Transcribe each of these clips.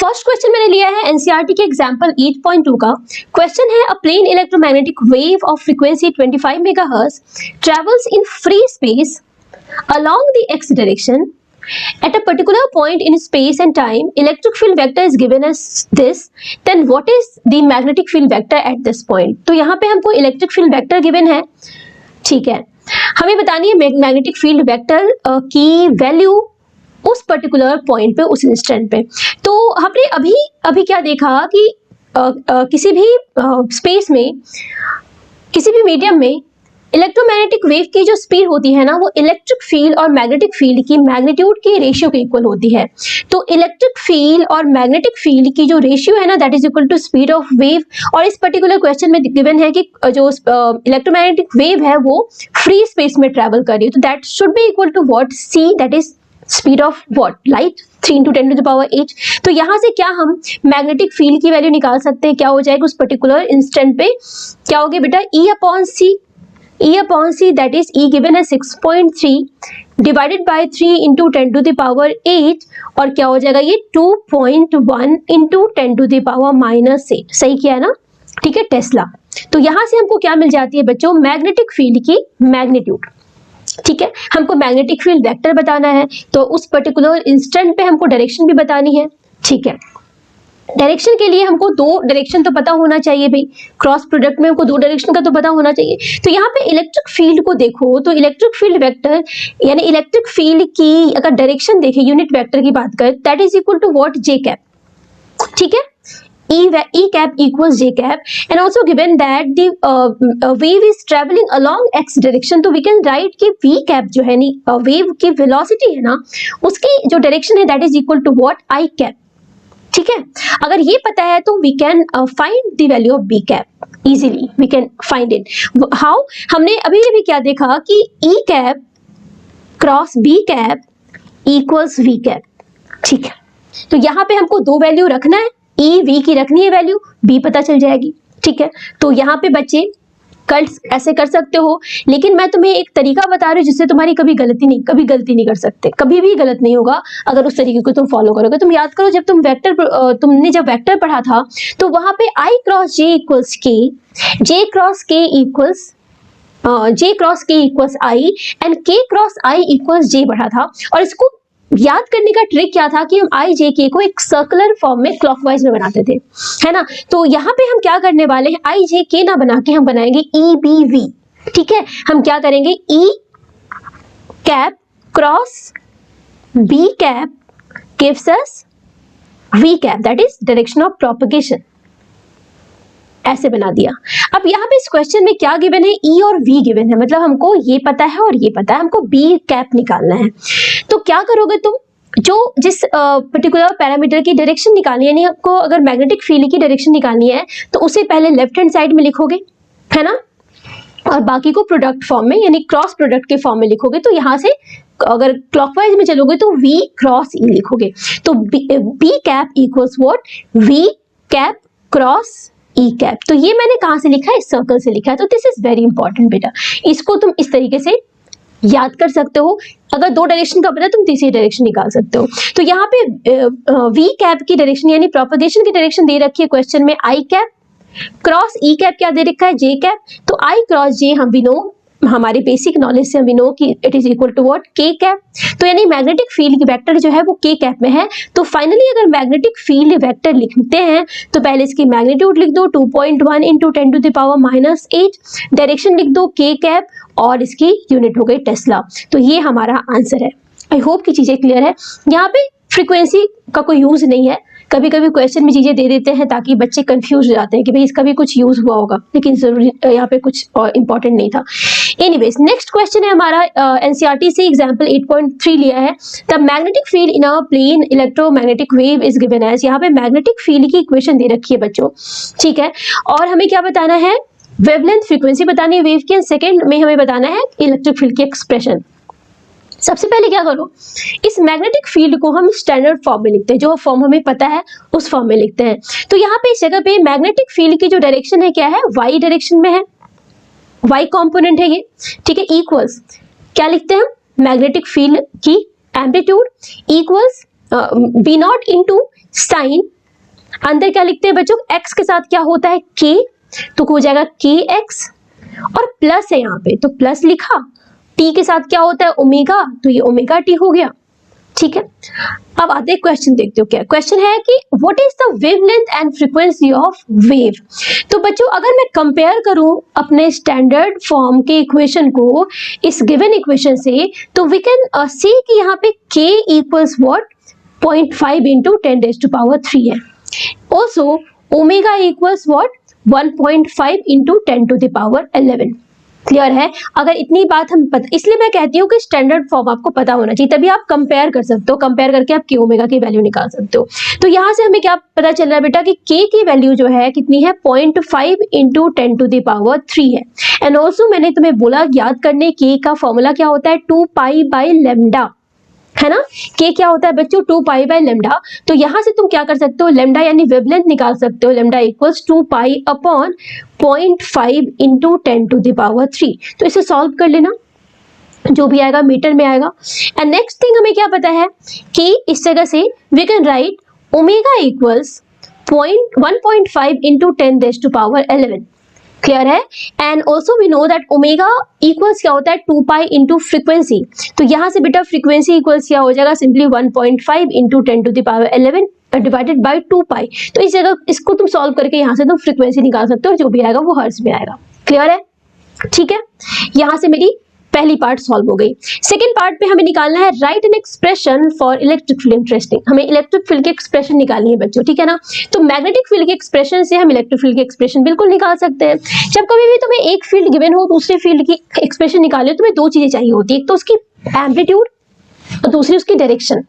First question मैंने लिया है एनसीईआरटी के एग्जांपल 8.2 का। क्वेश्चन है a plane electromagnetic wave of frequency 25 megahertz travels in free space along the x direction at a particular point in space and time. Electric field vector is given as this. Then what is the magnetic field vector at this point? तो यहाँ पे हमको electric field vector given है, ठीक है। हमें बतानी है मैग्नेटिक फील्ड वेक्टर की वैल्यू उस पर्टिकुलर पॉइंट पे, उस इंस्टेंट पे। तो हमने अभी क्या देखा कि किसी भी स्पेस में, किसी भी मीडियम में इलेक्ट्रोमैग्नेटिक वेव की जो स्पीड होती है ना, वो इलेक्ट्रिक फील्ड और मैग्नेटिक फील्ड की मैग्नीट्यूड के रेशियो के इक्वल होती है। तो इलेक्ट्रिक फील्ड और मैग्नेटिक फील्ड की जो रेशियो है ना, that is equal to speed of wave. और इस पर्टिकुलर क्वेश्चन में गिवन है कि जो इलेक्ट्रोमैग्नेटिक वेव है वो फ्री स्पेस में ट्रेवल कर रही है, तो that should be equal to what, C, that is speed of what, light, 3 × 10⁸। तो यहाँ से क्या हम मैग्नेटिक फील्ड की वैल्यू निकाल सकते हैं, क्या हो जाएगा उस पर्टिकुलर इंस्टेंट पे, क्या हो गया बेटा, E/c, that is E given as 6.3 divided by 3 × 10⁸, और क्या हो जाएगा ये 2.1 × 10⁻⁻8। सही किया है ना, ठीक है, टेस्ला। तो यहाँ से हमको क्या मिल जाती है बच्चों, मैग्नेटिक फील्ड की मैग्नीट्यूड, ठीक है। हमको मैग्नेटिक फील्ड वेक्टर बताना है, तो उस पर्टिकुलर इंस्टेंट पे हमको डायरेक्शन भी बतानी है, ठीक है। डायरेक्शन के लिए हमको 2 डायरेक्शन तो पता होना चाहिए भाई, क्रॉस प्रोडक्ट में हमको 2 डायरेक्शन का तो पता होना चाहिए। तो यहाँ पे इलेक्ट्रिक फील्ड को देखो, तो इलेक्ट्रिक फील्ड वेक्टर यानी इलेक्ट्रिक फील्ड की अगर डायरेक्शन देखें, यूनिट वेक्टर की बात करें, that is equal to what, J cap, ठीक है। E cap equals J cap, and also given that the wave is traveling along x direction, तो we can write कि V cap जो है वेव की वेलोसिटी है ना, उसकी जो डायरेक्शन है that is equal to what, I cap, ठीक है। अगर ये पता है तो we can find the value of B cap easily, we can find it. How, हमने अभी क्या देखा कि E cap cross B cap equals V cap, ठीक है। तो यहाँ पे हमको 2 वैल्यू रखना है, ई वी की रखनी है वैल्यू, बी पता चल जाएगी, ठीक है। तो यहाँ पे बच्चे ऐसे कर सकते हो, लेकिन मैं तुम्हें एक तरीका बता रही हूँ जिससे तुम्हारी कभी गलती नहीं कर सकते, कभी भी गलत नहीं होगा अगर उस तरीके को तुम फॉलो करोगे। तुम याद करो, जब तुमने जब वेक्टर पढ़ा था तो वहां पे I cross J equals K, J cross K equals I and K cross I equals J पढ़ा था। और इसको याद करने का ट्रिक क्या था कि हम I J K को एक सर्कुलर फॉर्म में क्लॉकवाइज में बनाते थे, है ना। तो यहाँ पे हम क्या करने वाले हैं, I J K ना बना के हम बनाएंगे E B V, ठीक है। हम क्या करेंगे, E cap cross B cap gives us V cap, that is direction of propagation, ऐसे बना दिया। अब यहाँ पे इस क्वेश्चन में क्या गिवन है, E और V गिवन है, मतलब हमको ये पता है और ये पता है, हमको B कैप निकालना है। तो क्या करोगे तुम, जो जिस पर्टिकुलर पैरामीटर की डायरेक्शन निकालनी है, यानी आपको अगर मैग्नेटिक फील्ड की डायरेक्शन निकालनी है तो उसे पहले लेफ्ट हैंड साइड में लिखोगे, है ना, और बाकी को प्रोडक्ट फॉर्म में यानी क्रॉस प्रोडक्ट के फॉर्म में लिखोगे। तो यहाँ से अगर क्लॉकवाइज में चलोगे तो V क्रॉस E लिखोगे, तो B cap equals what, V cap cross E cap. तो ये मैंने कहाँ से लिखा है, इस सर्कल से लिखा है। तो दिस इज वेरी इंपॉर्टेंट बेटा, इसको तुम इस तरीके से याद कर सकते हो। अगर 2 डायरेक्शन का पता है तुम तीसरी डायरेक्शन निकाल सकते हो। तो यहाँ पे V कैप की डायरेक्शन यानी प्रोपगेशन की डायरेक्शन दे रखी है क्वेश्चन में, I cap cross E cap क्या दे रखा है, J कैप। तो I क्रॉस J हम भी नो, हमारे बेसिक नॉलेज से हम भी नो कि it is equal to what, K cap. तो यानी मैग्नेटिक फील्ड की वेक्टर जो है वो K कैप में है। तो फाइनली अगर मैग्नेटिक फील्ड वेक्टर लिखते हैं तो पहले इसकी मैग्नीट्यूड लिख दो 2.1 × 10⁻⁸, डायरेक्शन लिख दो K कैप और इसकी यूनिट हो गई टेस्ला। तो ये हमारा आंसर है। आई होप की चीजें क्लियर है। यहाँ पे फ्रीक्वेंसी का कोई यूज नहीं है, कभी कभी क्वेश्चन में चीजें दे देते हैं ताकि बच्चे कंफ्यूज हो जाते हैं कि भाई इसका भी कुछ यूज हुआ होगा, लेकिन जरूरी यहाँ पे कुछ इंपॉर्टेंट नहीं था। एनीवेज, नेक्स्ट क्वेश्चन है हमारा एनसीईआरटी से एग्जांपल 8.3 लिया है। The magnetic field in a plane electromagnetic wave is given as, यहाँ पे मैग्नेटिक फील्ड की इक्वेशन दे रखी है बच्चों, ठीक है। और हमें क्या बताना है, वेवलेंथ फ्रीक्वेंसी बतानी है वेव की, एंड सेकंड में हमें बताना है इलेक्ट्रिक फील्ड की एक्सप्रेशन। सबसे पहले क्या करो, इस मैग्नेटिक फील्ड को हम स्टैंडर्ड फॉर्म में लिखते हैं, जो फॉर्म हमें पता है उस फॉर्म में लिखते हैं। तो यहाँ पे इस जगह पे मैग्नेटिक फील्ड की जो डायरेक्शन है क्या है, वाई डायरेक्शन में है, वाई कंपोनेंट है ये, ठीक है। इक्वल्स क्या लिखते हैं हम, मैग्नेटिक फील्ड की amplitude equals B not into sine, अंदर क्या लिखते हैं बच्चों, x के साथ क्या होता है k, तो हो जाएगा kx, और प्लस है यहाँ पे तो प्लस लिखा, t के साथ क्या होता है ओमेगा, तो ये ओमेगा t हो गया। ठीक है, अब आते हैं क्वेश्चन देखते हो। क्या क्वेश्चन है कि what is the wavelength and frequency of wave. तो बच्चों अगर मैं कंपेयर करूं अपने स्टैंडर्ड फॉर्म के इक्वेशन को इस गिवन इक्वेशन से, तो वी कैन सी कि यहाँ पे k इक्वल्स व्हाट 0.5 इंटू 10⁻³ है। Also omega equals what 1.5 into 10⁻11। Clear है, अगर इतनी बात हम पता, इसलिए मैं कहती हूँ कि स्टैंडर्ड फॉर्म आपको पता होना चाहिए, तभी आप कंपेयर कर सकते हो, कंपेयर करके आप के ओमेगा की वैल्यू निकाल सकते हो। तो यहाँ से हमें क्या पता चल रहा है बेटा कि के की वैल्यू जो है कितनी है 0.5 इंटू 10⁻³ है। एंड ऑल्सो मैंने तुम्हें बोला याद करने, के का फॉर्मूला क्या होता है 2π/λ, है ना। के क्या होता है बच्चों 2π/λ। तो यहां से तुम क्या कर सकते हो, लैम्डा यानी वेवलेंथ निकाल सकते हो, लैम्डा इक्वल्स 2π/0.5 इंटू 10⁻³। तो इसे सॉल्व कर लेना, जो भी आएगा मीटर में आएगा। एंड नेक्स्ट थिंग हमें क्या पता है कि इस जगह से we can write omega equals 1.5 into 10⁻11। Clear है, and also we know that omega equals क्या होता है 2π इंटू फ्रीक्वेंसी। तो यहां से बेटा फ्रीक्वेंसी इक्वल्स क्या हो जाएगा सिंपली 1.5 इंटू 10⁻11 डिवाइडेड बाय 2π। तो इस जगह इसको तुम सॉल्व करके यहां से तुम फ्रीक्वेंसी निकाल सकते हो, जो भी आएगा वो हर्ट्ज में आएगा। क्लियर है, ठीक है, यहां से मेरी पहली पार्ट सॉल्व हो गई। सेकंड पार्ट पे हमें निकालना है right an expression for electric field interesting. हमें इलेक्ट्रिक फील्ड की एक्सप्रेशन निकालनी है बच्चों, ठीक है ना। तो मैग्नेटिक फील्ड की एक्सप्रेशन से हम इलेक्ट्रिक फील्ड की एक्सप्रेशन बिल्कुल निकाल सकते हैं। जब कभी भी तुम्हें एक फील्ड गिवन हो, दूसरे फील्ड की एक्सप्रेशन निकाले, तुम्हें दो चीजें चाहिए होती है, एक तो उसकी एम्पलीट्यूड और दूसरी उसकी डायरेक्शन,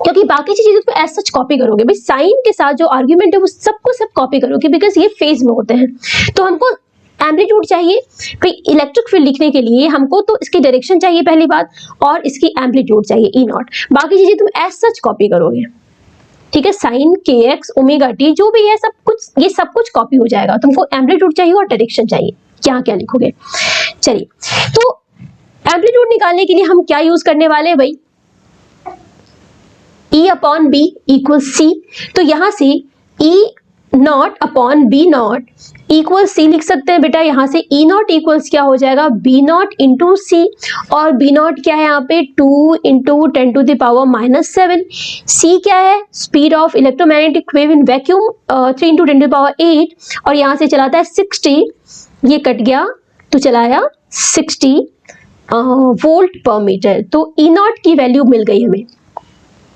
क्योंकि बाकी चीजें तुम एज सच कॉपी करोगे भाई, साइन के साथ जो आर्ग्यूमेंट है वो सबको सब कॉपी करोगे, बिकॉज ये फेज में होते हैं। तो हमको एम्पलीट्यूड चाहिए भाई इलेक्ट्रिक फील्ड लिखने के लिए, हमको तो इसकी डायरेक्शन चाहिए पहली बात, और इसकी एम्पलीट्यूड चाहिए ई नॉट। बाकी चीजें तुम एज सच कॉपी करोगे, ठीक है। साइन के एक्स ओमेगा टी जो भी है सब कुछ, ये सब कुछ कॉपी हो जाएगा। तुमको एम्पलीट्यूड चाहिए और डायरेक्शन चाहिए, क्या क्या लिखोगे। चलिए, तो एम्पलीट्यूड निकालने के लिए हम क्या यूज करने वाले हैं भाई, E/B इक्वल सी। तो यहां से E0/B0 इक्वल सी लिख सकते हैं बेटा। यहां से E0 इक्वल्स क्या हो जाएगा B0 इंटू सी, और B0 क्या है यहाँ पे 2 इंटू 10⁻⁻7। सी क्या है speed of electromagnetic wave in vacuum 3 into 10⁻8, और यहाँ से चलाता है 60, ये कट गया तो चलाया 60 वोल्ट पर मीटर। तो E0 की वैल्यू मिल गई हमें,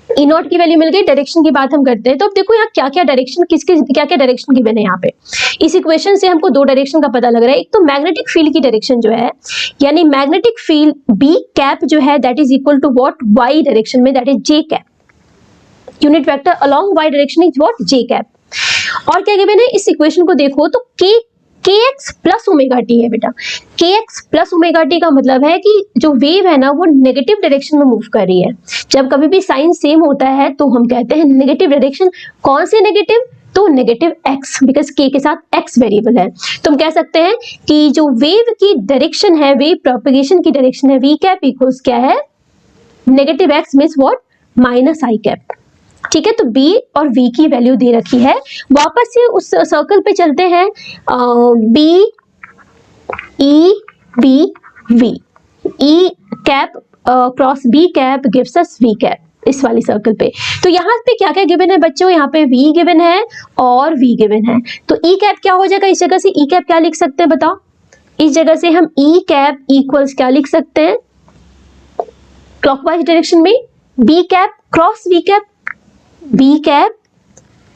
E0 की वैल्यू मिल गई। डायरेक्शन की बात हम करते हैं, तो अब देखो यहाँ क्या क्या डायरेक्शन, किसके क्या क्या डायरेक्शन गिवन है यहाँ पे। इस इक्वेशन से हमको दो डायरेक्शन का पता लग रहा है। एक तो मैग्नेटिक फील्ड की डायरेक्शन जो है, यानी मैग्नेटिक फील्ड B कैप जो है that is equal to what y direction में, that is J cap. Unit vector along y direction is what J cap. और क्या गिवन है इस इक्वेशन को देखो तो kx प्लस ओमेगा टी है बेटा। kx प्लस ओमेगा टी का मतलब है कि जो वेव है ना वो नेगेटिव डायरेक्शन में मूव कर रही है। जब कभी भी साइन सेम होता है तो हम कहते हैं नेगेटिव डायरेक्शन। कौन से नेगेटिव, तो नेगेटिव x, बिकॉज k के साथ x वेरिएबल है। तो हम कह सकते हैं कि जो वेव की डायरेक्शन है, वेव प्रोपेगेशन की डायरेक्शन है, v कैप इक्वल्स क्या है negative x means what minus i cap. ठीक है, तो B और V की वैल्यू दे रखी है। वापस से उस सर्कल पे चलते हैं, B E B V, E cap cross B cap gives अस V कैप इस वाली सर्कल पे। तो यहाँ पे क्या क्या गिवन है बच्चों, यहाँ पे V गिवन है और V गिवन है। तो E कैप क्या हो जाएगा, इस जगह से E कैप क्या लिख सकते हैं बताओ। इस जगह से हम E कैप इक्वल्स क्या लिख सकते हैं क्लॉकवाइज डायरेक्शन में, B cap cross V cap, B cap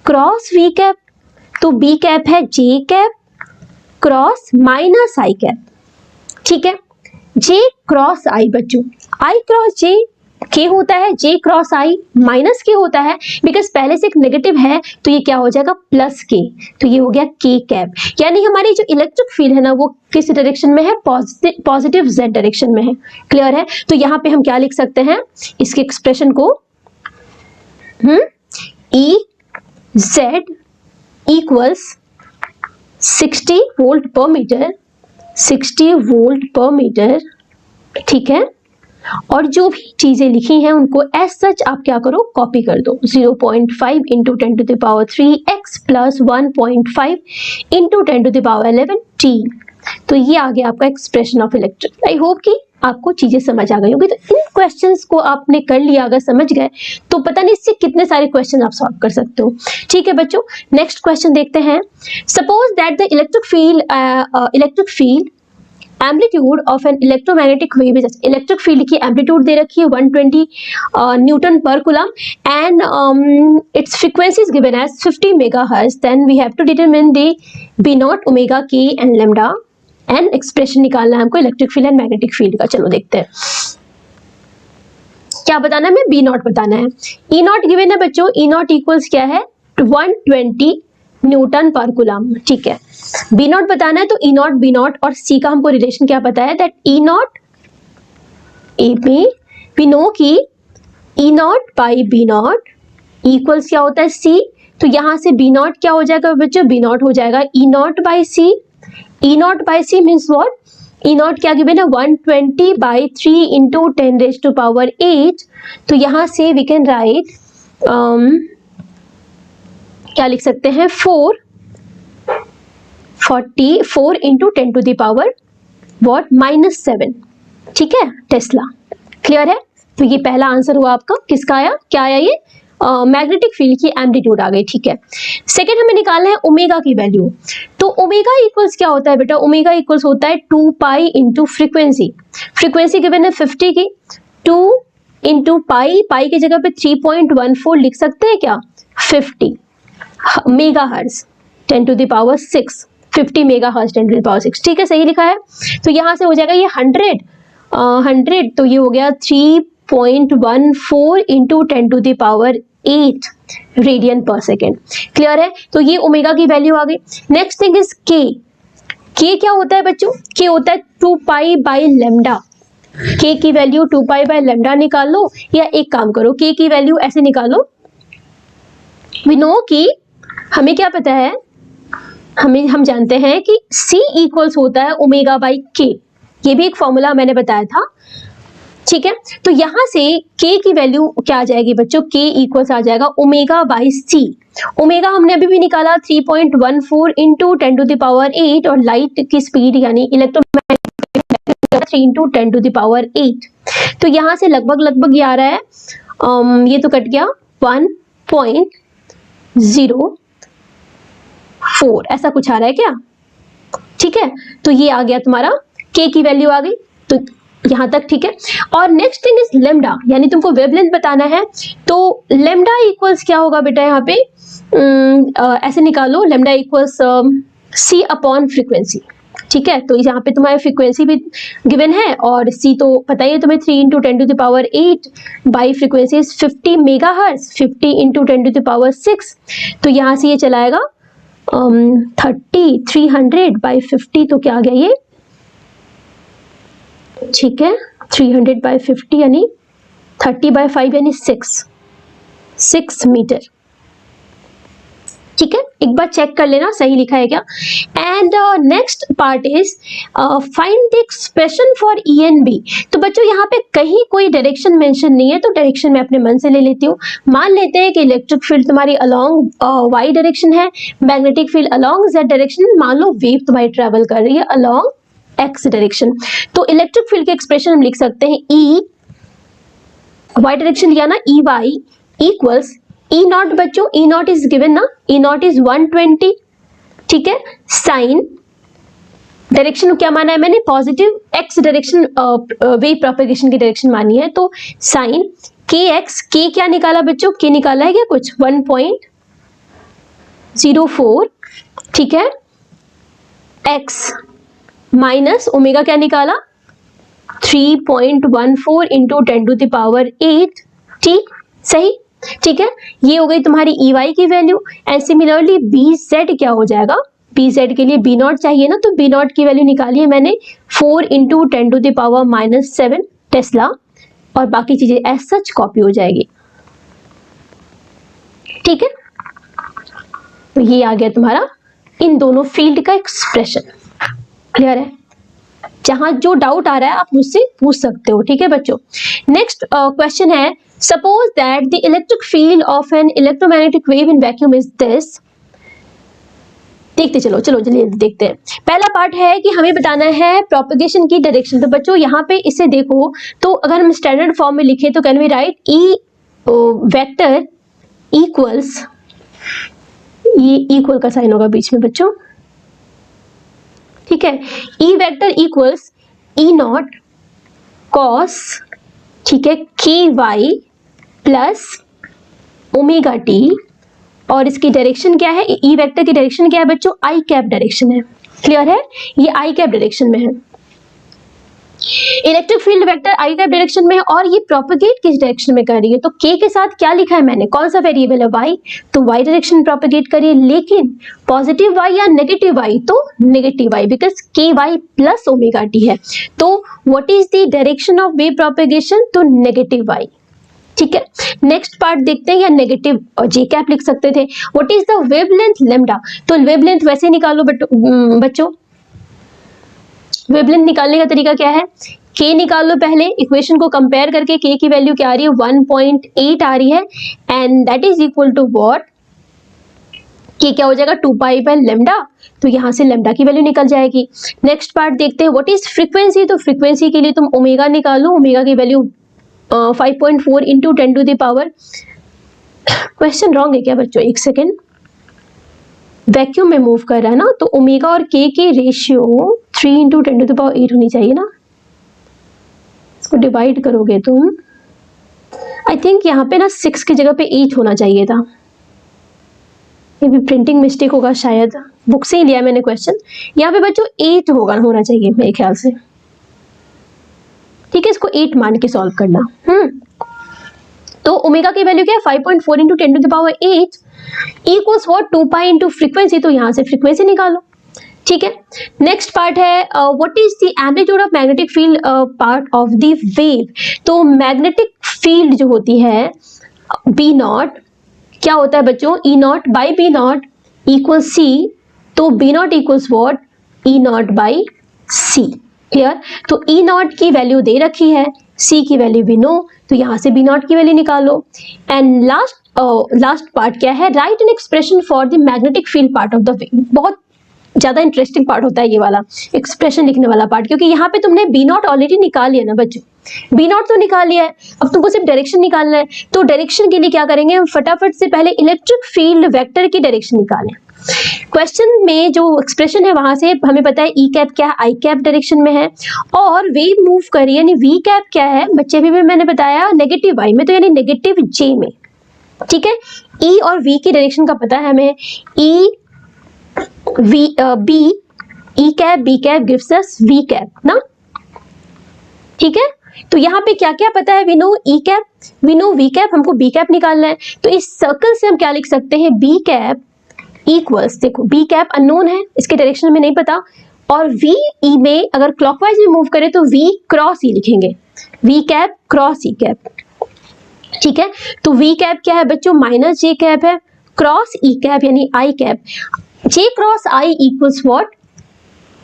cross V cap. तो B कैप है J cap cross minus I cap. ठीक है, J क्रॉस I बच्चों, I क्रॉस J K होता है, J cross I minus K होता है, बिकॉज पहले से एक नेगेटिव है तो ये क्या हो जाएगा प्लस K, तो ये हो गया K कैप। यानी हमारी जो इलेक्ट्रिक फील्ड है ना वो किस डायरेक्शन में है, पॉजिटिव Z डायरेक्शन में है। क्लियर है, तो यहाँ पे हम क्या लिख सकते हैं इसके एक्सप्रेशन को, E Z इक्वल्स 60 वोल्ट पर मीटर, 60 वोल्ट पर मीटर। ठीक है, और जो भी चीजें लिखी हैं उनको एज सच आप क्या करो, कॉपी कर दो। 0.5 into 10⁻³ x plus 1.5 into 10⁻11 t। तो ये आ गया आपका expression of electric. I hope कि आपको चीजें समझ आ गई होगी। तो इन क्वेश्चंस को आपने कर लिया, अगर समझ गए तो पता नहीं इससे कितने सारे क्वेश्चन आप सॉल्व कर सकते हो। ठीक है बच्चों, नेक्स्ट क्वेश्चन देखते हैं। Suppose that the electric field amplitude of an electromagnetic wave is, electric field की एम्पलीट्यूड दे रखी है 120 newton per coulomb and its frequency is given as 50 megahertz. Then we have to determine the B not, omega, K and lambda and expression निकालना है हमको electric field and magnetic field का। चलो देखते हैं क्या बताना है, हमें बी नॉट बताना है। ई नॉट गिवन है बच्चों, ई नॉट इक्वल्स क्या है 120 न्यूटन पर कूलम। ठीक है, बी नॉट बताना है तो ई नॉट, बी नॉट और सी का हमको रिलेशन क्या पता है, that E naught a B, we know कि E naught by B naught equals क्या होता है सी। तो यहां से बी नॉट क्या हो जाएगा बच्चों, बी नॉट हो जाएगा E naught by C. E naught by C means what, E naught क्या गिवन है 120/3 इंटू 10⁸8। तो यहां से वी कैन राइट क्या लिख सकते हैं 4 इंटू 10⁻7। ठीक है टेस्ला, क्लियर है। तो ये पहला आंसर हुआ आपका, किसका आया, क्या आया ये, मैग्नेटिक फील्ड की एम्पलीट्यूड आ गई। ठीक है, सेकंड हमें निकालना है ओमेगा की वैल्यू। तो ओमेगा इक्वल्स क्या होता है बेटा, ओमेगा इक्वल्स होता है 2 pi into frequency. Frequency given है 50 की, 2 इंटू पाई, पाई की जगह पे 3.14 लिख सकते हैं क्या, 50 मेगा हर्ट्ज 10⁻6, 50 मेगा हर्ट्ज 10⁻6। ठीक है, सही लिखा है। तो यहां से हो जाएगा ये 100, तो ये हो गया 3.14 इंटू 10⁸8 रेडियन पर सेकेंड। क्लियर है, तो ये ओमेगा की वैल्यू आ गई। नेक्स्ट थिंग इज के। के क्या होता है बच्चों, के होता है 2 पाई बाई लेमडा। के की वैल्यू 2 पाई बाई लेमडा निकाल लो, या एक काम करो के की वैल्यू ऐसे निकालो, वी नो कि हमें क्या पता है, हम जानते हैं कि C इक्वल्स होता है ओमेगा बाई के। ये भी एक फॉर्मूला मैंने बताया था। ठीक है, तो यहां से K की वैल्यू क्या आ जाएगी बच्चों, K इक्वल्स आ जाएगा ओमेगा बाई C। ओमेगा हमने अभी भी निकाला 3.14 इंटू 10⁸8 और लाइट की स्पीड यानी इलेक्ट्रोमैग्नेटिक 3 इंटू 10⁸8। तो यहां से लगभग ये आ रहा है, ये तो कट गया 1.04 ऐसा कुछ आ रहा है क्या। ठीक है, तो ये आ गया तुम्हारा, K की वैल्यू आ गई, तो यहां तक ठीक है। और नेक्स्ट थिंग इज लेमडा, यानी तुमको वेवलेंथ बताना है। तो लेमडा इक्वल्स क्या होगा बेटा, यहाँ पे ऐसे निकालो, lambda equals C upon frequency. ठीक है, तो यहाँ पे तुम्हारी फ्रीक्वेंसी भी गिवन है और C तो पता ही है तुम्हें 3 into 10⁸8 by frequency is 50 mega hertz, 50 into 10⁻6। तो यहाँ से ये चलाएगा 300 बाई 50, तो क्या आ गया ये, ठीक है 300 बाई 50 यानी 30/5 यानी 6 मीटर। ठीक है, एक बार चेक कर लेना सही लिखा है क्या। And next part is find the expression for E and B. तो बच्चों यहाँ पे कहीं कोई डायरेक्शन मेंशन नहीं है, तो डायरेक्शन मैं अपने मन से ले लेती हूँ। मान लेते हैं कि इलेक्ट्रिक फील्ड तुम्हारी अलोंग वाई डायरेक्शन है, magnetic field along Z direction. मान लो वेव तुम्हारी ट्रेवल कर रही है अलोंग एक्स डायरेक्शन, तो इलेक्ट्रिक फील्ड के एक्सप्रेशन हम लिख सकते हैं ई, वाई डायरेक्शन लिया ना, E Y equals E naught. बच्चों ई नॉट इज गिवन ना, ई नॉट इज 120। ठीक है, साइन डायरेक्शन क्या माना है मैंने, positive, x direction wave propagation की डायरेक्शन मानी है, तो साइन के एक्स। के क्या निकाला बच्चों, के निकाला है क्या कुछ 1.04। ठीक है, एक्स माइनस ओमेगा क्या निकाला 3.14 इंटू 10⁸8। ठीक, सही, ठीक है, ये हो गई तुम्हारी ई वाई की value. And similarly B Z क्या हो जाएगा, बी जेड के लिए बी नॉट चाहिए ना, तो बी नॉट की वैल्यू निकाली है मैंने 4 इंटू 10⁻7 टेस्ला, और बाकी चीजें एज सच कॉपी हो जाएगी। ठीक है, तो ये आ गया तुम्हारा इन दोनों फील्ड का एक्सप्रेशन। क्लियर है। जहां जो डाउट आ रहा है आप मुझसे पूछ सकते हो, ठीक है बच्चों। नेक्स्ट क्वेश्चन है, suppose that the electric field of an electromagnetic wave in vacuum is this. देखते चलो चलो जल्दी देखते हैं। पहला पार्ट है कि हमें बताना है प्रोपगेशन की डायरेक्शन। तो बच्चों यहाँ पे इसे देखो, तो अगर हम स्टैंडर्ड फॉर्म में लिखे तो can we write E vector equals, ये इक्वल का साइन होगा बीच में बच्चों, ठीक है। E vector equals E naught cos, ठीक है, के वाई प्लस ओमेगा टी, और इसकी डायरेक्शन क्या है, ई वेक्टर की डायरेक्शन क्या है बच्चों, आई कैप डायरेक्शन है। क्लियर है, ये आई कैप डायरेक्शन में है। इलेक्ट्रिक फील्ड वेक्टर आई कैप डायरेक्शन में है और ये प्रोपेगेट किस डायरेक्शन में कर रही है। तो के के साथ क्या लिखा है मैंने, कौन सा वेरिएबल है, वाई, तो वाई डायरेक्शन में प्रोपेगेट करिए। लेकिन पॉजिटिव वाई या नेगेटिव वाई, तो नेगेटिव वाई, बिकॉज के वाई प्लस ओमेगा टी है। तो what is the direction of wave propagation, तो नेगेटिव वाई, ठीक है। नेक्स्ट पार्ट देखते हैं, या नेगेटिव जे कैप लिख सकते थे। What is the wavelength lambda, तो वेवलेंथ वैसे निकालो बच्चों, वेवलेंथ निकालने का तरीका क्या है, के निकाल लो पहले, इक्वेशन को कंपेयर करके के की वैल्यू क्या आ रही है, 1.8 आ रही है, and that is equal to what, के क्या हो जाएगा 2 पाई बाय लैम्डा, तो यहां से लैम्डा की वैल्यू निकल जाएगी। नेक्स्ट पार्ट देखते हैं, व्हाट इज फ्रीक्वेंसी, तो फ्रीक्वेंसी के लिए तुम ओमेगा निकालो, ओमेगा की value 5.4 into 10 to the power, question wrong है क्या बच्चों, एक सेकेंड, वैक्यूम में मूव कर रहा है ना, तो ओमेगा और के की ratio 3 into 10 to the power 8 होनी चाहिए ना, इसको डिवाइड करोगे तुम, आई थिंक यहाँ पे ना 6 की जगह पे 8 होना चाहिए था, ये भी प्रिंटिंग मिस्टेक होगा शायद, बुक से ही लिया मैंने क्वेश्चन, यहाँ पे बच्चों 8 होना चाहिए मेरे ख्याल से, ठीक है, इसको 8 मान के सॉल्व करना। तो ओमेगा की वैल्यू क्या है 5.4 into 10 to the power 8 equals what 2 pi into frequency, तो यहां से फ्रीक्वेंसी निकालो, ठीक है। नेक्स्ट पार्ट है, what is the amplitude of magnetic field part of the wave, तो मैग्नेटिक फील्ड जो होती है बी नॉट, क्या होता है बच्चों, E naught by B naught equal C, तो B naught equals what, E naught by C. Clear, तो ई नॉट की वैल्यू दे रखी है, सी की वैल्यू भी नो, तो यहां से बी नॉट की वैल्यू निकालो। एंड लास्ट पार्ट क्या है, right an expression for the magnetic field part of the wave. बहुत ज्यादा इंटरेस्टिंग पार्ट होता है ये वाला एक्सप्रेशन लिखने वाला पार्ट, क्योंकि यहाँ पे तुमने बी नॉट ऑलरेडी निकाल लिया ना बच्चों, बी नॉट तो निकाल लिया है, अब तुमको सिर्फ डायरेक्शन निकालना है। तो डायरेक्शन के लिए क्या करेंगे हम, फटाफट से पहले इलेक्ट्रिक फील्ड वेक्टर की डायरेक्शन निकालें। क्वेश्चन में जो एक्सप्रेशन है वहां से हमें पता है ई कैप क्या है, आई कैप डायरेक्शन में है, और वेव मूव कर रही है, यानी वी कैप क्या है बच्चे, भी मैंने बताया नेगेटिव वाई में, तो यानी नेगेटिव जे में, ठीक है। ई और वी की डायरेक्शन का पता है हमें, E V B, E cap B cap gives us V cap ना, ठीक है। तो यहाँ पे क्या क्या पता है, we know E cap, we know V cap, हमको बी कैप निकालना है। तो इस सर्कल से हम क्या लिख सकते हैं, बी कैप इक्वल्स, देखो बी कैप अननोन है, इसके डायरेक्शन में नहीं पता, और वी ई में अगर क्लॉकवाइज में मूव करें तो वी क्रॉस ई लिखेंगे, V cap cross E cap, ठीक है। तो वी कैप क्या है बच्चों, माइनस जे कैप है, क्रॉस ई कैप यानी I cap, J cross I equals what,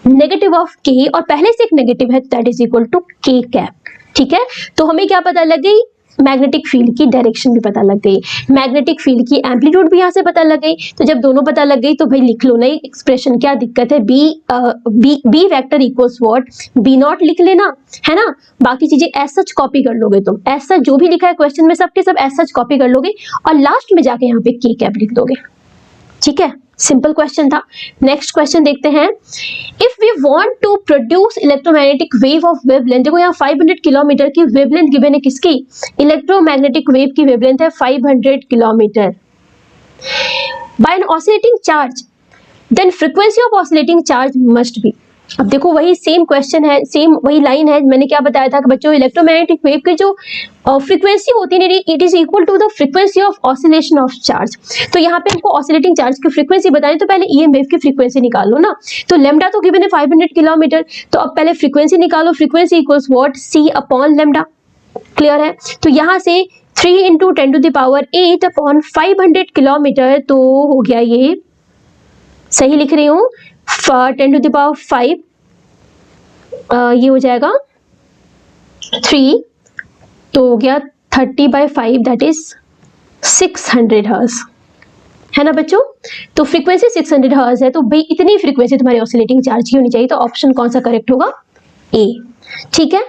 negative of K, और पहले से एक नेगेटिव है that is equal to K cap, ठीक है। तो हमें क्या पता लग गई, मैग्नेटिक फील्ड की डायरेक्शन भी पता लग गई, मैग्नेटिक फील्ड की एम्पलीट्यूड भी यहाँ से पता लग गई। तो जब दोनों पता लग गई तो भाई लिख लो नई एक्सप्रेशन, क्या दिक्कत है, B vector equals what, B naught लिख लेना है ना, बाकी चीजें एज सच कॉपी कर लोगे तुम, एज सच जो भी लिखा है क्वेश्चन में सबके सब एज सच कॉपी कर लोगे, और लास्ट में जाके यहाँ पे के कैप लिख दोगे, ठीक है। सिंपल क्वेश्चन था। नेक्स्ट क्वेश्चन देखते हैं, if we want to produce electromagnetic wave of wavelength, देखो यहाँ 500 किलोमीटर की वेवलेंथ गिवन है, किसकी, इलेक्ट्रोमैग्नेटिक वेव की वेवलेंथ है 500 kilometre, by an oscillating charge, then frequency of oscillating charge must be. अब देखो वही सेम क्वेश्चन है, सेम वही लाइन है, मैंने क्या बताया था कि बच्चों इलेक्ट्रोमैग्नेटिक वेव की जो फ्रीक्वेंसी होती है it is equal to the frequency of oscillation of charge. तो यहाँ पे हमको ऑसिलेटिंग चार्ज की फ्रीक्वेंसी बतानी, तो पहले ईएम वेव की फ्रीक्वेंसी निकालो ना। तो लैम्डा तो गिवन है 500 किलोमीटर, तो अब पहले फ्रीक्वेंसी निकालो, frequency equals what, C upon lambda. Clear है, तो यहाँ से 3 into 10 to the power 8 upon 500 kilometre, तो हो गया ये, सही लिख रही हूँ, 10 टू द पावर 5 ये हो जाएगा 3, तो हो गया 30/5 दैट इज 600 हर्ट्ज, है ना बच्चों। तो फ्रीक्वेंसी 600 हर्ट्ज है, तो भाई इतनी फ्रीक्वेंसी तुम्हारी ऑसिलेटिंग चार्ज की होनी चाहिए, तो ऑप्शन कौन सा करेक्ट होगा? ए। ठीक है,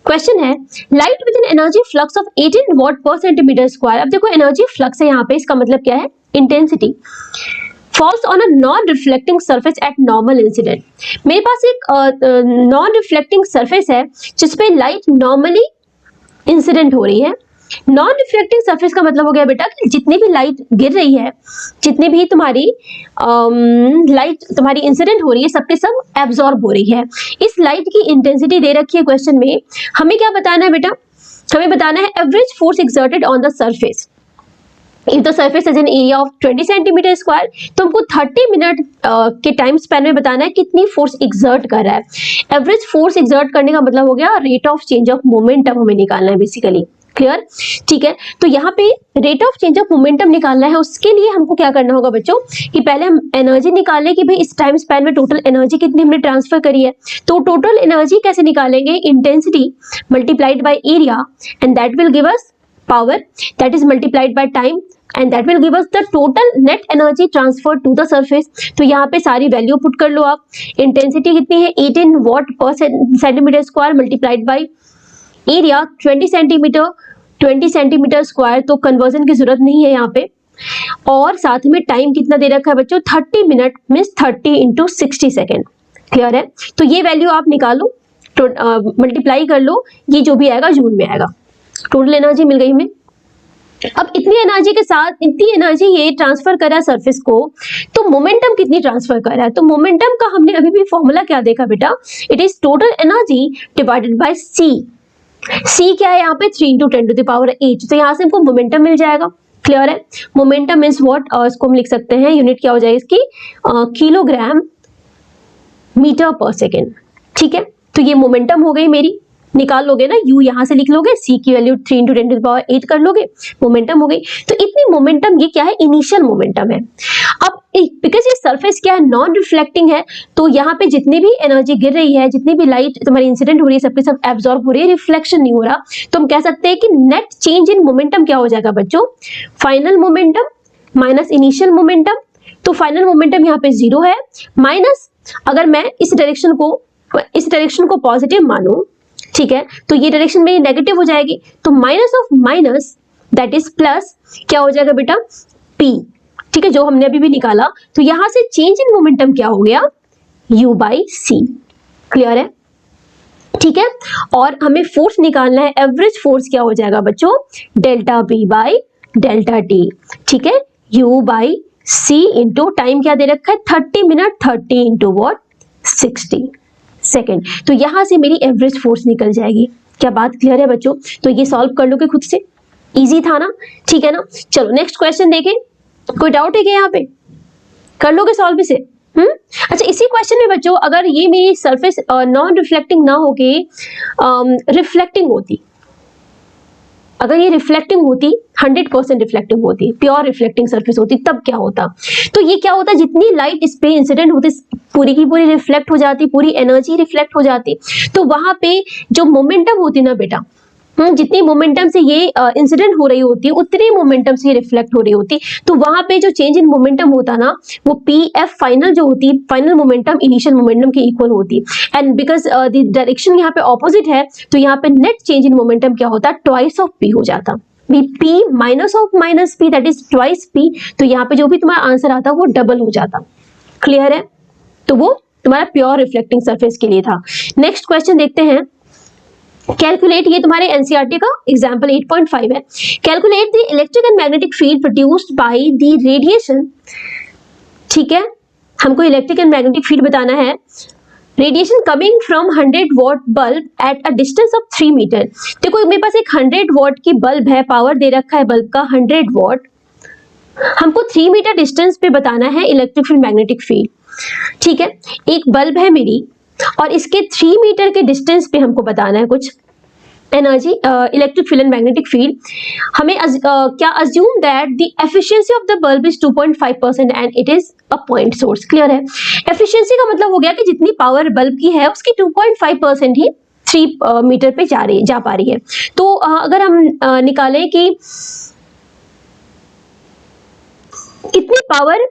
क्वेश्चन है light with an energy flux of 18 watt per centimetre square. अब देखो एनर्जी फ्लक्स है यहाँ पे, इसका मतलब क्या है? Intensity. Falls on a non reflecting surface at normal incident. मेरे पास एक नॉन रिफ्लेक्टिंग सरफेस है जिसपे लाइट नॉर्मली इंसिडेंट हो रही है। नॉन रिफ्लेक्टिंग सरफेस का मतलब हो गया बेटा कि जितनी भी लाइट गिर रही है, जितनी भी तुम्हारी लाइट तुम्हारी इंसिडेंट हो रही है, सबके सब एब्जॉर्ब हो रही है। इस लाइट की इंटेंसिटी दे रखी है क्वेश्चन में, हमें क्या बताना है बेटा? हमें बताना है average force exerted on the surface. If the surface is an area of 20 centimetre square, तो हमको 30 मिनट के टाइम स्पैन में बताना है कितनी फोर्स एक्सर्ट कर रहा है। एवरेज फोर्स एक्सर्ट करने का मतलब हो गया rate of change of momentum हमें निकालना है बेसिकली। क्लियर? ठीक है, तो यहाँ पे rate of change of momentum निकालना है। उसके लिए हमको क्या करना होगा बच्चों कि पहले हम एनर्जी निकालें कि भाई इस टाइम स्पैन में टोटल एनर्जी कितनी हमने ट्रांसफर करी है। तो टोटल एनर्जी कैसे निकालेंगे? Intensity multiplied by area and that will give us power, that is multiplied by time and that will give us the total net energy transferred to the surface। तो यहाँ पे सारी value put कर लो आप। Intensity कितनी है? 18 watt per centimetre square multiplied by area 20 centimetre square, तो conversion की जरूरत नहीं है यहाँ पे। और साथ में टाइम कितना दे रखा है बच्चों? 30 minute means 30 into 60 second. Clear है? तो ये वैल्यू आप निकालो, मल्टीप्लाई कर लो, ये जो भी आएगा जूल में आएगा। टोटल एनर्जी मिल गई हमें। अब इतनी एनर्जी के साथ इतनी एनर्जी ये ट्रांसफर कर रहा है सरफेस को, तो मोमेंटम कितनी ट्रांसफर कर रहा है? तो मोमेंटम का हमने अभी भी फॉर्मूला क्या देखा बेटा? It is total energy divided by C. C क्या है यहाँ पे? 3 × 10⁸, तो यहाँ से हमको मोमेंटम मिल जाएगा। क्लियर है? Momentum means what? इसको हम लिख सकते हैं, यूनिट क्या हो जाएगी इसकी? Kilogram metre per second. ठीक है, तो ये मोमेंटम हो गई मेरी। निकाल लोगे ना, यू यहां से लिख लोगे, सी की वैल्यू 3 × 10⁸ कर लोगे, मोमेंटम हो गई। तो इतनी मोमेंटम ये क्या है? इनिशियल मोमेंटम है। अब बिकॉज ये सरफेस क्या है? नॉन रिफ्लेक्टिंग है, तो यहाँ पे जितनी भी एनर्जी गिर रही है, जितनी भी लाइट तुम्हारी इंसिडेंट हो रही है, सबके सब एब्जॉर्ब हो रही है, रिफ्लेक्शन नहीं हो रहा। तो हम कह सकते हैं कि नेट चेंज इन मोमेंटम क्या हो जाएगा बच्चों? Final momentum minus initial momentum. तो फाइनल मोमेंटम यहाँ पे 0 है, माइनस अगर मैं इस डायरेक्शन को पॉजिटिव मानूं, ठीक है, तो ये डायरेक्शन में नेगेटिव हो जाएगी, तो minus of minus that is plus क्या हो जाएगा बेटा? P। ठीक है, जो हमने अभी भी निकाला। तो यहां से चेंज इन मोमेंटम क्या हो गया? U/C। क्लियर है? ठीक है, और हमें फोर्स निकालना है। एवरेज फोर्स क्या हो जाएगा बच्चों? ΔP/ΔT। ठीक है, U/C इंटू टाइम क्या दे रखा है? 30 मिनट, 30 इंटू वॉट? 60 सेकेंड। तो यहां से मेरी एवरेज फोर्स निकल जाएगी। क्या बात क्लियर है बच्चों? तो ये सॉल्व कर लोगे खुद से, इजी था ना? ठीक है ना? चलो नेक्स्ट क्वेश्चन देखें। कोई डाउट है क्या यहाँ पे? कर लोगे सॉल्व इसे? अच्छा, इसी क्वेश्चन में बच्चों अगर ये मेरी सरफेस नॉन रिफ्लेक्टिंग ना होके रिफ्लेक्टिंग होती, अगर ये रिफ्लेक्टिंग होती, 100% रिफ्लेक्टिंग होती, प्योर रिफ्लेक्टिंग सरफेस होती, तब क्या होता? तो ये क्या होता? जितनी लाइट इस पे इंसिडेंट होती पूरी की पूरी रिफ्लेक्ट हो जाती, पूरी एनर्जी रिफ्लेक्ट हो जाती। तो वहां पे जो मोमेंटम होती ना बेटा, जितनी मोमेंटम से ये इंसिडेंट हो रही होती, उतनी मोमेंटम से ये रिफ्लेक्ट हो रही होती। तो वहां पे जो चेंज इन मोमेंटम होता ना, वो PF फाइनल जो होती, फाइनल मोमेंटम इनिशियल मोमेंटम के इक्वल होती। एंड बिकॉज द डायरेक्शन यहाँ पे ऑपोजिट है, तो यहाँ पे नेट चेंज इन मोमेंटम क्या होता? ट्वाइस ऑफ P हो जाता। P minus of minus P that is twice P। तो यहाँ पे जो भी तुम्हारा आंसर आता वो डबल हो जाता। क्लियर है? तो वो तुम्हारा प्योर रिफ्लेक्टिंग सरफेस के लिए था। नेक्स्ट क्वेश्चन देखते हैं। कैलकुलेट, ये तुम्हारे एनसीईआरटी का एग्जाम्पल 8.5 है। Calculate the electric and magnetic field produced by the radiation. ठीक है, हमको इलेक्ट्रिक एंड मैग्नेटिक फील्ड बताना है। Radiation coming from 100 watt bulb at a distance of 3 metre. देखो मेरे पास एक 100 वॉट की बल्ब है, पावर दे रखा है बल्ब का 100 वॉट। हमको 3 मीटर डिस्टेंस पे बताना है इलेक्ट्रिक फील्ड मैग्नेटिक फील्ड। ठीक है, एक बल्ब है मेरी और इसके 3 मीटर के डिस्टेंस पे हमको बताना है कुछ। Energy, electric field and magnetic field, हमें क्या assume that the efficiency of the bulb is 2.5% and it is a point source. Clear है? एफिशिएंसी का मतलब हो गया कि जितनी पावर बल्ब की है उसकी 2.5% ही 3 मीटर पे जा पा रही है। तो अगर हम निकालें कि कितनी पावर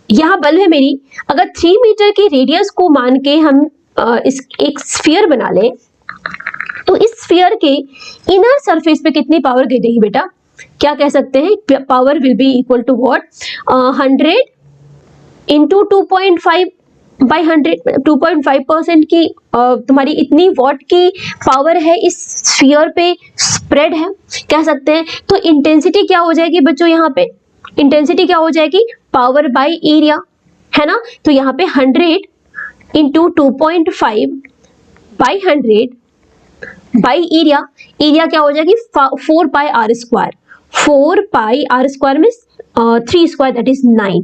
यहाँ बल्ब है मेरी, अगर 3 मीटर की रेडियस को मान के हम इस एक स्फीयर बना लें, तो इस स्फीयर के इनर सरफेस पे कितनी पावर गिरेगी बेटा? क्या कह सकते हैं? Power will be equal to what? 100 into 2.5 by 100, 2.5% की तुम्हारी इतनी वॉट की पावर है इस स्फीयर पे स्प्रेड है, कह सकते हैं। तो इंटेंसिटी क्या हो जाएगी बच्चों? यहाँ पे इंटेंसिटी क्या हो जाएगी? पावर बाई एरिया, है ना? तो यहाँ पे 100 into 2.5 by 100 by area, area क्या हो जाएगी? 4 pi r square, 4 pi r square में 3 स्क्वायर दैट इज 9।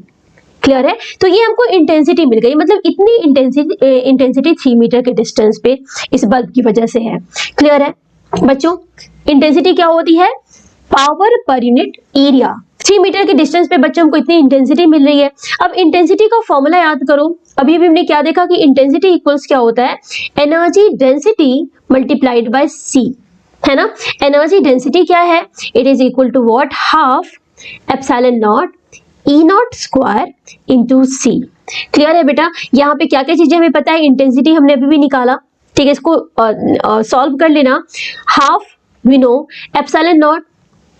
क्लियर है? तो ये हमको इंटेंसिटी मिल गई, मतलब इतनी इंटेंसिटी 3 मीटर के डिस्टेंस पे इस बल्ब की वजह से है। क्लियर है बच्चों? इंटेंसिटी क्या होती है? Power per unit area. 3 metre के डिस्टेंस पे बच्चों हमको इतनी इंटेंसिटी मिल रही है। अब इंटेंसिटी का फॉर्मूला याद करो, अभी भी हमने क्या देखा कि इंटेंसिटी इक्वल्स क्या होता है? Energy density multiplied by C, है ना? एनर्जी डेंसिटी क्या है? It is equal to what? Half epsilon naught E naught square into C. Clear है बेटा? यहाँ पे क्या क्या चीजें हमें पता है? इंटेंसिटी हमने अभी भी निकाला, ठीक है? इसको सॉल्व कर लेना। Half we know, epsilon naught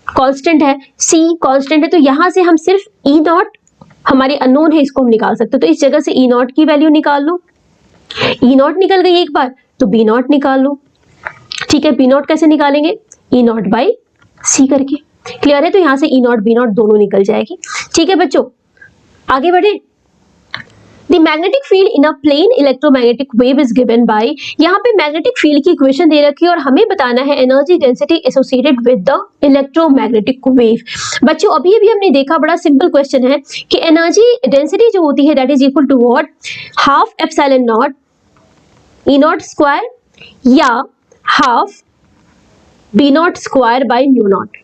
constant है, सी कांस्टेंट है, तो यहां से हम सिर्फ ई नॉट हमारी अननोन है, इसको हम निकाल सकते हैं। तो इस जगह से ई नॉट की वैल्यू निकाल लो। ई नॉट निकल गई एक बार, तो बी नॉट निकाल लो। ठीक है, बी नॉट कैसे निकालेंगे? ई नॉट बाई सी करके। क्लियर है? तो यहां से ई नॉट बी नॉट दोनों निकल जाएगी। ठीक है बच्चों, आगे बढ़े। The magnetic field in a plane electromagnetic wave is given by, यहाँ पे मैग्नेटिक फील्ड की इक्वेशन दे रखी है और हमें बताना है energy density associated with the electromagnetic wave. बच्चों अभी अभी हमने देखा, बड़ा सिंपल क्वेश्चन है कि एनर्जी डेंसिटी जो होती है that is equal to what? Half epsilon naught E naught square या half B naught square by mu naught.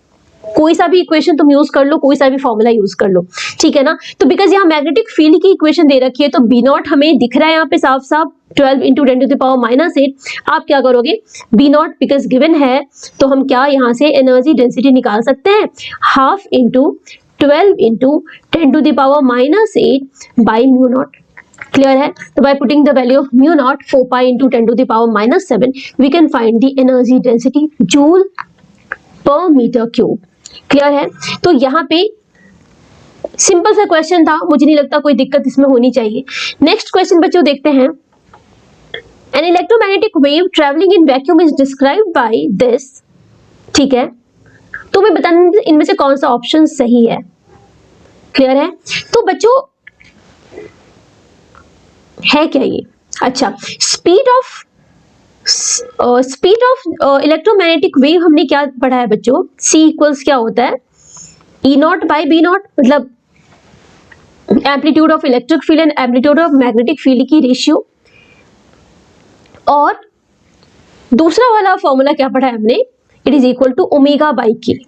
कोई सा भी इक्वेशन तुम यूज कर लो, कोई सा भी फॉर्मूला यूज कर लो, ठीक है ना? तो बिकॉज यहाँ मैग्नेटिक फील्ड की इक्वेशन दे रखी है, तो बी नॉट हमें दिख रहा है यहाँ पे साफ साफ 12 इंटू 10 टू द पावर -8। आप क्या करोगे? बी नॉट बिकॉज गिवन है, तो हम क्या यहाँ से एनर्जी डेंसिटी निकाल सकते हैं? Half into 12 into 10 to the power -8 by mu naught. Clear है? तो by putting the value of mu naught 4 pi into 10 to the power -7 we can find the energy density joule per metre cube. Clear है? तो यहाँ पे simple सा question था, मुझे नहीं लगता कोई दिक्कत इसमें होनी चाहिए। नेक्स्ट क्वेश्चन बच्चों देखते हैं। N electromagnetic wave travelling in vacuum is described by this. ठीक है, तो मैं बताना इनमें से कौन सा ऑप्शन सही है। क्लियर है? तो बच्चों है क्या ये? अच्छा, स्पीड ऑफ इलेक्ट्रोमैग्नेटिक वेव हमने क्या पढ़ा है बच्चों? C इक्वल्स क्या होता है? E naught by B naught, मतलब amplitude of electric field and amplitude of magnetic field की रेशियो। और दूसरा वाला फॉर्मूला क्या पढ़ा है हमने? It is equal to omega by K.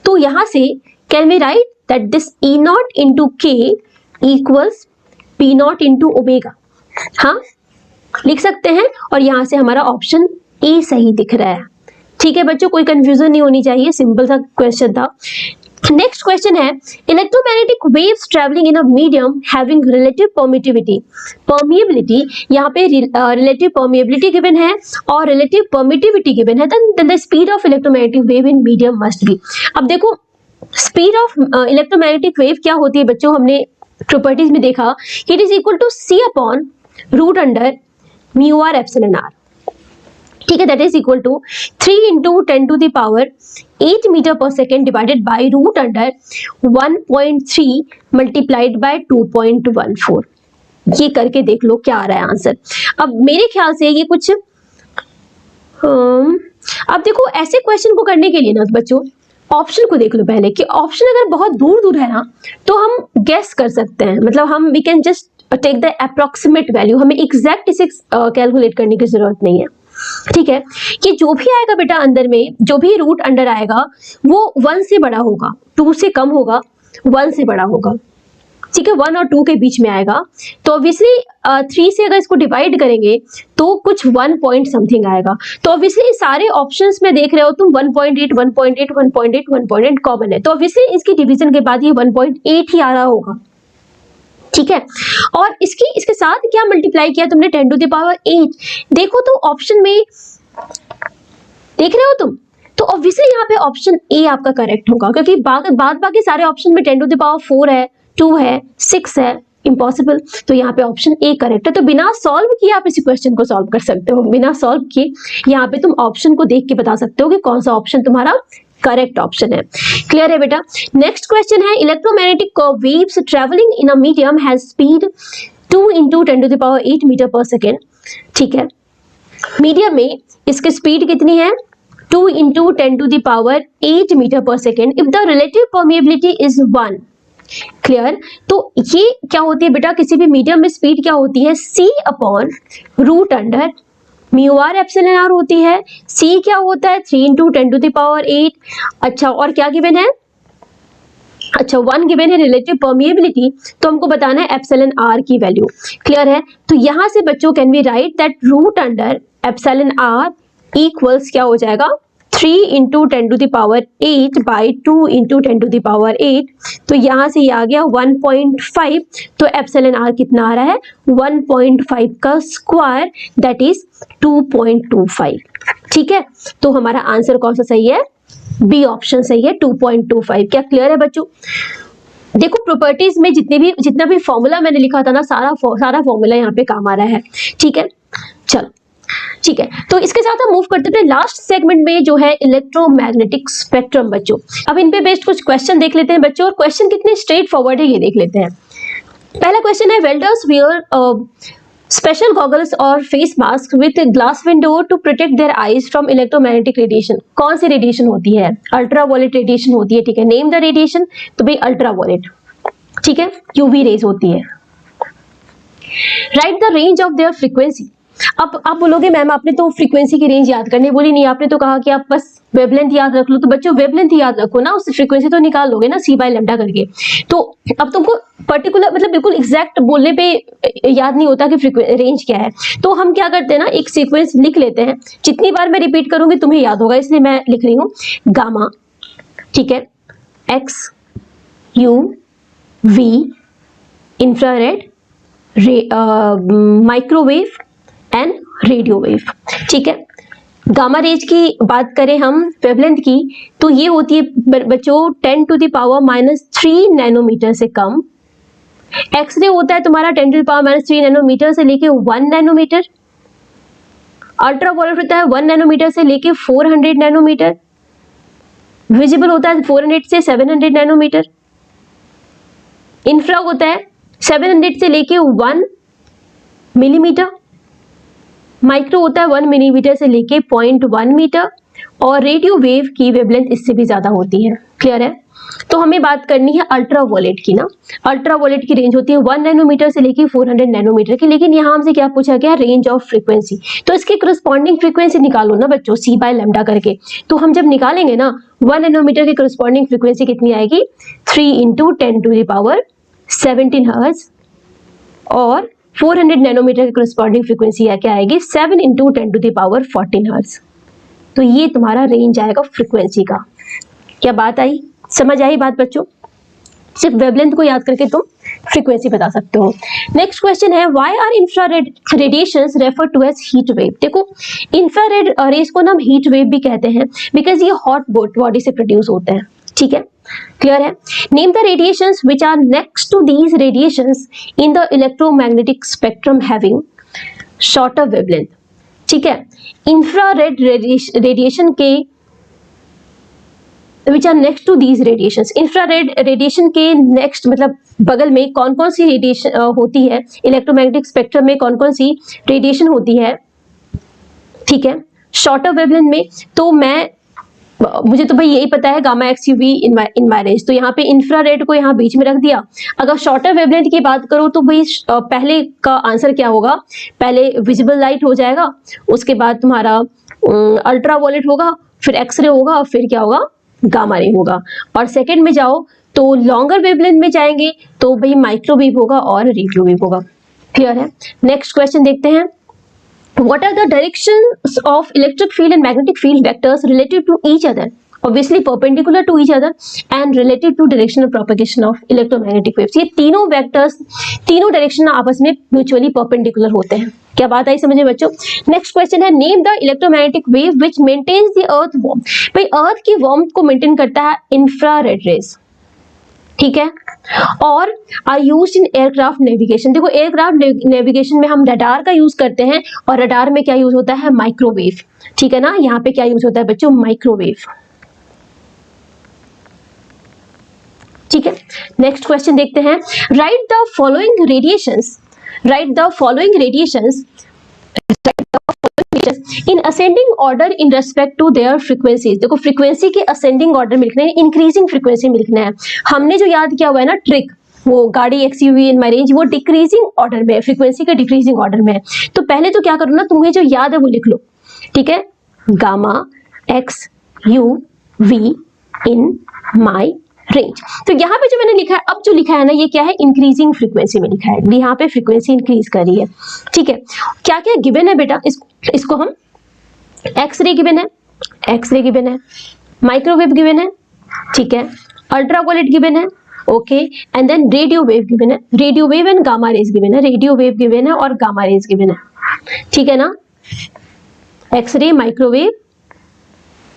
तो यहां से can we write that this E naught into K equals P naught into omega. हाँ, लिख सकते हैं, और यहां से हमारा ऑप्शन ए सही दिख रहा है। ठीक है बच्चों, कोई कंफ्यूजन नहीं होनी चाहिए, सिंपल सा क्वेश्चन था। नेक्स्ट क्वेश्चन है, electromagnetic waves travelling in a medium having relative permeability, यहाँ पे रिलेटिव परमिएबिलिटी गिवन है और रिलेटिव परमिटिविटी गिवन है, then the speed of electromagnetic wave in medium must be. अब देखो स्पीड ऑफ इलेक्ट्रोमैग्नेटिक वेव क्या होती है बच्चों? हमने प्रॉपर्टीज में देखा कि it is equal to C upon root under mu are epsilon r. ठीक है, that is equal to 3 into 10 to the power 8 metre per second divided by root under 1.3 multiplied by 2.14। ये करके देख लो क्या आ रहा है आंसर। अब मेरे ख्याल से ये कुछ अब देखो ऐसे क्वेश्चन को करने के लिए ना बच्चों ऑप्शन को देख लो पहले, कि ऑप्शन अगर बहुत दूर दूर है ना तो हम गेस कर सकते हैं, मतलब हम we can just take the approximate value, हमें एग्जैक्ट इसे कैलकुलेट करने की जरूरत नहीं है। ठीक है, ये जो भी आएगा बेटा अंदर में, जो भी रूट अंडर आएगा वो 1 से बड़ा होगा, 2 से कम होगा, 1 से बड़ा होगा, ठीक है, 1 और 2 के बीच में आएगा। तो ऑब्वियसली 3 से अगर इसको डिवाइड करेंगे तो कुछ 1 पॉइंट समथिंग आएगा। तो ऑब्वियसली सारे ऑप्शंस में देख रहे हो तुम 1.8 1.8 1.8 1.8 कॉमन है, तो ऑब्वियसली इसकी डिवीजन के बाद ये 1.8 ही आ रहा होगा, ठीक है। और इसके साथ क्या मल्टीप्लाई किया तुमने, 10 टू द पावर 8। देखो तो ऑप्शन में देख रहे हो तुम, तो ऑब्वियसली यहाँ पे ऑप्शन ए आपका करेक्ट होगा, क्योंकि बाकी सारे ऑप्शन में 10 टू द पावर 4 है, 2 है, 6 है, इम्पॉसिबल। तो यहाँ पे ऑप्शन ए करेक्ट है। तो बिना सॉल्व किए आप इसी क्वेश्चन को सॉल्व कर सकते हो, बिना सॉल्व किए यहाँ पे तुम ऑप्शन को देख के बता सकते हो कि कौन सा ऑप्शन तुम्हारा करेक्ट ऑप्शन है। क्लियर है बेटा। नेक्स्ट क्वेश्चन है, electromagnetic waves travelling in a medium has speed 2 × 10 to the power 8 metre per second. ठीक है, मीडियम में इसकी स्पीड कितनी है, 2 × 10 to the power 8 metre per second if the relative permeability is 1। Clear. तो ये क्या होती है बेटा, किसी भी मीडियम में स्पीड क्या होती है, c upon root under mu are epsilon R होती है। c क्या होता है, 3 × 10 टू द पावर 8। अच्छा, और क्या गिवन है, अच्छा 1 गिवन है रिलेटिव परमिएबिलिटी, तो हमको बताना है एप्सिलॉन आर की वैल्यू। क्लियर है। तो यहां से बच्चों can we write that root under epsilon R equals क्या हो जाएगा, 3 × 10 to the power 8 by 2 × 10 to the power 8। तो यहाँ से ये आ गया 1.5। तो एप्सिलॉन आर कितना आ रहा है, 1.5 का स्क्वायर, दैट इज 2.25। ठीक है, तो हमारा आंसर कौन सा सही है, बी ऑप्शन सही है, 2.25। क्या क्लियर है बच्चों। देखो प्रॉपर्टीज में जितना भी फॉर्मूला मैंने लिखा था ना, सारा फॉर्मूला यहाँ पे काम आ रहा है। ठीक है, चलो ठीक है। तो इसके साथ हम मूव करते हैं लास्ट सेगमेंट में, जो है इलेक्ट्रोमैग्नेटिक स्पेक्ट्रम बच्चों। अब इन पे बेस्ड कुछ क्वेश्चन देख लेते हैं बच्चों, और क्वेश्चन कितने स्ट्रेट फॉरवर्ड है ये देख लेते हैं। पहला क्वेश्चन है, वेल्डर्स वियर स्पेशल गॉगल्स और face mask with glass window to protect their eyes from electromagnetic radiation. कौन सी रेडिएशन होती है, अल्ट्रावायलेट रेडिएशन होती है। ठीक है, नेम द रेडिएशन, तो भाई अल्ट्रावायलेट, ठीक है, यूवी रेज होती है। Right the range of their frequency. अब आप बोलोगे मैम आपने तो फ्रीक्वेंसी की रेंज याद करनी बोली, नहीं आपने तो कहा कि आप बस वेवलेंथ याद रख लो। तो बच्चों वेवलेंथ याद रखो ना, उससे फ्रीक्वेंसी तो निकाल लोगे ना, c/λ करके। तो अब तुमको पर्टिकुलर मतलब बिल्कुल एग्जैक्ट बोलने पे याद नहीं होता कि रेंज क्या है। तो हम क्या करते हैं ना, एक सीक्वेंस लिख लेते हैं, जितनी बार मैं रिपीट करूंगी तुम्हें याद होगा, इसलिए मैं लिख रही हूँ गामा। ठीक है, x u v infrared, microwave and radio wave. ठीक है, गामा रेज की बात करें हम वेवलेंथ की, तो ये होती है बच्चों 10 टू द पावर -3 नैनोमीटर से कम। एक्सरे होता है तुम्हारा 10 टू द पावर -3 नैनोमीटर से लेके 1 नैनोमीटर। अल्ट्रावायलेट होता है 1 नैनोमीटर से लेके 400 नैनोमीटर। विजिबल होता है 400 से 700 नैनोमीटर। इंफ्रा होता है 700 से लेके 1 मिलीमीटर। माइक्रो होता है 1 मिलीमीटर से लेके 0.1 मीटर। और रेडियो वेव की वेवलेंथ इससे भी ज्यादा होती है। क्लियर है। तो हमें बात करनी है अल्ट्रावायलेट की ना। अल्ट्रावायलेट की रेंज होती है 1 नैनोमीटर से लेके 400 नैनोमीटर की। लेकिन यहाँ हमसे क्या पूछा गया, रेंज ऑफ फ्रीक्वेंसी। तो इसके करस्पॉन्डिंग फ्रीक्वेंसी निकालो ना बच्चों, c/λ करके। तो हम जब निकालेंगे ना 1 नैनोमीटर की करस्पॉन्डिंग फ्रीक्वेंसी कितनी आएगी, 3 × 10 टू द पावर 17 हर्ट्ज। और 400 नैनोमीटर की करस्पॉन्डिंग फ्रीक्वेंसी क्या आएगी, 7 × 10 टू द पावर 14 हर्ट्ज। तो ये तुम्हारा रेंज आएगा फ्रीक्वेंसी का। क्या बात आई, समझ आई बात बच्चों। सिर्फ वेवलेंथ को याद करके तुम फ्रीक्वेंसी बता सकते हो। नेक्स्ट क्वेश्चन है, why are infrared radiations refer to as heat wave. देखो इंफ्रारेड रेज को ना हम हीट वेव भी कहते हैं, बिकॉज ये हॉट बॉडी से प्रोड्यूस होते हैं। ठीक है, क्लियर है। Name the radiations which are next to these radiations in the electromagnetic spectrum having shorter wavelength. ठीक है, इंफ्रारेड रेडिएशन के which are next to these radiations, infrared radiation के नेक्स्ट मतलब बगल में कौन कौन सी रेडिएशन होती है, इलेक्ट्रोमैग्नेटिक स्पेक्ट्रम में कौन कौन सी रेडिएशन होती है। ठीक है, शॉर्टर वेवलेंथ में। तो मैं मुझे तो भाई यही पता है gamma x UV in my range, तो यहाँ पे इंफ्रारेड को यहाँ बीच में रख दिया। अगर शॉर्टर वेवलेंथ की बात करूँ तो भाई पहले का आंसर क्या होगा, पहले विजिबल लाइट हो जाएगा, उसके बाद तुम्हारा अल्ट्रा वॉयलेट होगा, फिर एक्सरे होगा, फिर क्या होगा, गामा रे होगा। और सेकेंड में जाओ तो लॉन्गर वेवलेंथ में जाएंगे तो भाई माइक्रोवेव होगा और रेडियोवेव होगा। क्लियर है। नेक्स्ट क्वेश्चन देखते हैं। What are the directions of electric field and magnetic field vectors related to each other? Obviously perpendicular to each other and related to direction of propagation of electromagnetic waves. ये तीनों vectors, तीनों direction आपस में mutually perpendicular होते हैं। क्या बात आई समझे बच्चों। नेक्स्ट क्वेश्चन है, name the electromagnetic wave which maintains the earth warmth. भाई अर्थ की वार्मथ को मेंटेन करता है इंफ्रारेड रेज, ठीक है, और are used in aircraft navigation. देखो एयरक्राफ्ट नेविगेशन में हम रडार का यूज करते हैं, और रडार में क्या यूज होता है, माइक्रोवेव, ठीक है ना। यहाँ पे क्या यूज होता है बच्चों, माइक्रोवेव, ठीक है। नेक्स्ट क्वेश्चन देखते हैं, write the following radiations, write the following radiations in ascending order in respect to their frequencies. देखो फ्रीक्वेंसी के असेंडिंग ऑर्डर में लिखना है, इंक्रीजिंग फ्रीक्वेंसी में लिखना है। हमने जो याद किया हुआ है ना ट्रिक, वो गाड़ी एक्सयूवी इन माई रेंज, वो डिक्रीजिंग ऑर्डर में है, फ्रीक्वेंसी के डिक्रीजिंग ऑर्डर में है। तो पहले तो क्या करो ना, तुम्हें जो याद है वो लिख लो, ठीक है, gamma X U V in my range. तो यहाँ पे जो मैंने लिखा है, अब जो लिखा है ना, ये क्या है, इंक्रीजिंग फ्रीक्वेंसी में लिखा है, यहाँ पे फ्रीक्वेंसी इंक्रीज कर रही है, ठीक है। क्या क्या गिवन है बेटा, इसको हम एक्सरे गिवन है, एक्सरे गिवन है, माइक्रोवेव गिवन है, ठीक है, अल्ट्रावायलेट गिवन है, okay, and then radio wave given है, radio wave and gamma rays given है, रेडियो वेव गिवन है और गामा रेज गिवन है, ठीक है ना, एक्सरे, माइक्रोवेव,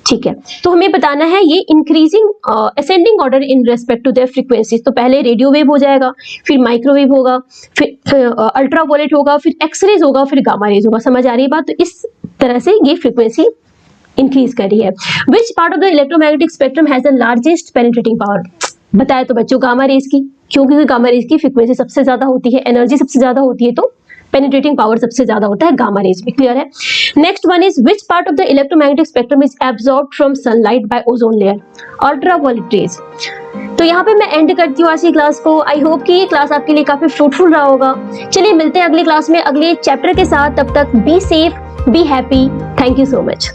ठीक है। तो हमें बताना है ये increasing ascending order in respect to their frequencies. तो पहले रेडियो वेव हो जाएगा, फिर माइक्रोवेव होगा, फिर अल्ट्रावायलेट होगा, फिर एक्सरेज होगा, फिर गामा रेज होगा। समझ आ रही है बात। तो इस तरह से ये फ्रीक्वेंसी इंक्रीज कर रही है। Which part of the electromagnetic spectrum has the largest penetrating power. बताया तो बच्चों गामा रेज की, क्योंकि गामा रेज की फ्रीक्वेंसी सबसे ज्यादा होती है, एनर्जी सबसे ज्यादा होती है, तो पेनिट्रेटिंग पावर सबसे ज्यादा होता है गामा रेज में। क्लियर है। Next one is which part of the electromagnetic spectrum is absorbed from sunlight bye ozone layer, ultraviolet rays. तो यहाँ पे मैं एंड करती हूँ आज की क्लास को। आई होप कि ये क्लास आपके लिए काफी फ्रूटफुल रहा होगा। चलिए मिलते हैं अगली क्लास में अगले चैप्टर के साथ। तब तक be safe, be happy. Thank you so much.